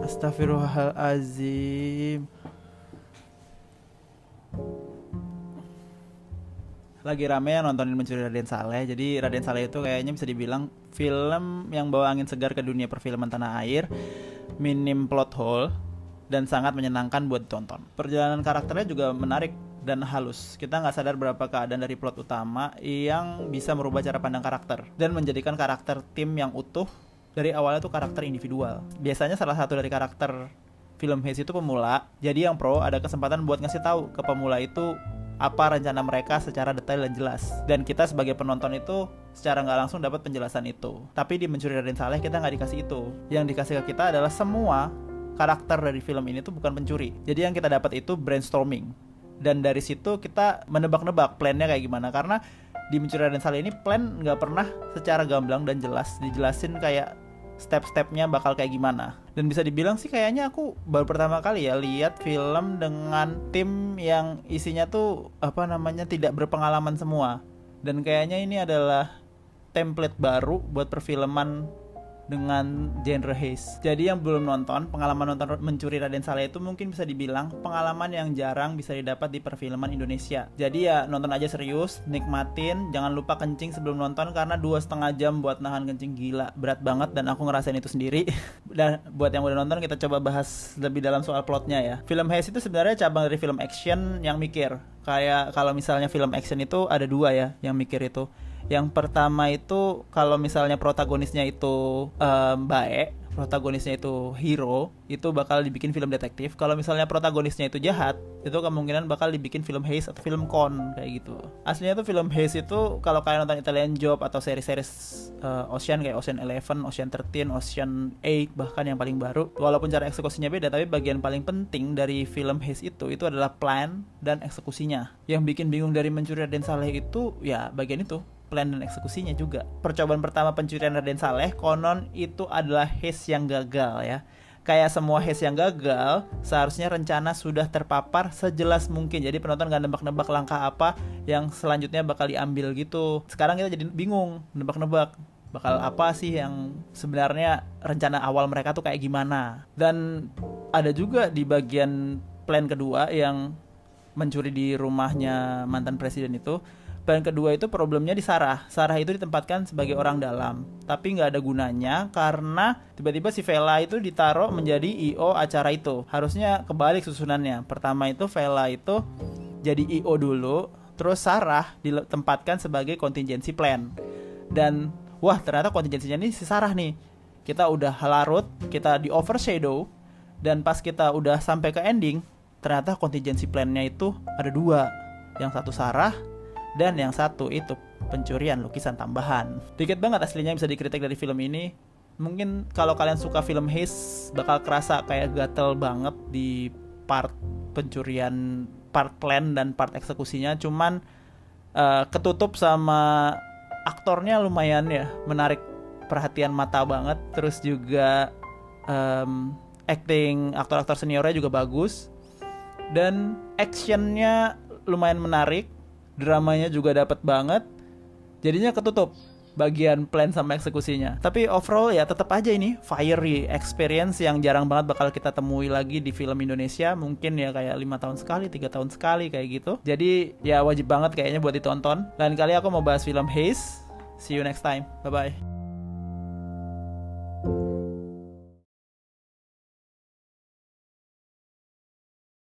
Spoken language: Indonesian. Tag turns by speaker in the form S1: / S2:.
S1: Astagfirullahalazim. Lagi rame yang nontonin Mencuri Raden Saleh. Jadi Raden Saleh itu kayaknya bisa dibilang film yang bawa angin segar ke dunia perfilman tanah air, minim plot hole, dan sangat menyenangkan buat ditonton. Perjalanan karakternya juga menarik dan halus. Kita nggak sadar berapa keadaan dari plot utama yang bisa merubah cara pandang karakter dan menjadikan karakter tim yang utuh. Dari awalnya tuh karakter individual. Biasanya salah satu dari karakter film Haze itu pemula. Jadi yang pro ada kesempatan buat ngasih tahu ke pemula itu apa rencana mereka secara detail dan jelas. Dan kita sebagai penonton itu secara nggak langsung dapat penjelasan itu. Tapi di Mencuri Raden Saleh kita nggak dikasih itu. Yang dikasih ke kita adalah semua karakter dari film ini tuh bukan pencuri. Jadi yang kita dapat itu brainstorming. Dan dari situ kita menebak-nebak plannya kayak gimana. Karena di Mencuri Raden Saleh ini plan nggak pernah secara gamblang dan jelas dijelasin kayak step-stepnya bakal kayak gimana. Dan bisa dibilang sih kayaknya aku baru pertama kali ya lihat film dengan tim yang isinya tuh tidak berpengalaman semua. Dan kayaknya ini adalah template baru buat perfilman dengan genre Haze. Jadi yang belum nonton, pengalaman nonton Mencuri Raden Saleh itu mungkin bisa dibilang pengalaman yang jarang bisa didapat di perfilman Indonesia. Jadi ya nonton aja serius, nikmatin, jangan lupa kencing sebelum nonton karena 2,5 jam buat nahan kencing gila, berat banget dan aku ngerasain itu sendiri. Dan buat yang udah nonton kita coba bahas lebih dalam soal plotnya ya. Film Haze itu sebenarnya cabang dari film action yang mikir. Kayak kalau misalnya film action itu ada dua ya yang mikir itu. Yang pertama itu kalau misalnya protagonisnya itu baik, protagonisnya itu hero, itu bakal dibikin film detektif. Kalau misalnya protagonisnya itu jahat, itu kemungkinan bakal dibikin film Haze atau film Con kayak gitu. Aslinya tuh film Haze itu kalau kalian nonton Italian Job atau seri-seri Ocean kayak Ocean 11, Ocean 13, Ocean 8 bahkan yang paling baru, walaupun cara eksekusinya beda, tapi bagian paling penting dari film Haze itu adalah plan dan eksekusinya. Yang bikin bingung dari Mencuri Raden Saleh itu ya bagian itu, plan dan eksekusinya juga. Percobaan pertama pencurian Raden Saleh konon itu adalah Haze yang gagal ya. Kayak semua Haze yang gagal, seharusnya rencana sudah terpapar sejelas mungkin. Jadi penonton gak nebak-nebak langkah apa yang selanjutnya bakal diambil gitu. Sekarang kita jadi bingung, nebak-nebak bakal apa sih yang sebenarnya rencana awal mereka tuh kayak gimana. Dan ada juga di bagian plan kedua yang mencuri di rumahnya mantan presiden itu. Plan kedua itu problemnya di Sarah. Sarah itu ditempatkan sebagai orang dalam, tapi nggak ada gunanya karena tiba-tiba si Vela itu ditaruh menjadi IO acara itu. Harusnya kebalik susunannya. Pertama itu Vela itu jadi IO dulu, terus Sarah ditempatkan sebagai contingency plan. Dan wah ternyata contingency-nya ini si Sarah nih. Kita udah larut, kita di overshadow, dan pas kita udah sampai ke ending, ternyata contingency plan-nya itu ada dua. Yang satu Sarah, dan yang satu itu pencurian lukisan tambahan. Dikit banget aslinya bisa dikritik dari film ini. Mungkin kalau kalian suka film Haze bakal kerasa kayak gatel banget di part pencurian, part plan dan part eksekusinya. Cuman ketutup sama aktornya lumayan ya, menarik perhatian mata banget. Terus juga acting aktor-aktor seniornya juga bagus. Dan actionnya lumayan menarik. Dramanya juga dapat banget. Jadinya ketutup bagian plan sama eksekusinya. Tapi overall ya tetap aja ini fiery experience yang jarang banget bakal kita temui lagi di film Indonesia. Mungkin ya kayak 5 tahun sekali, 3 tahun sekali kayak gitu. Jadi ya wajib banget kayaknya buat ditonton. Lain kali aku mau bahas film Haze. See you next time. Bye bye.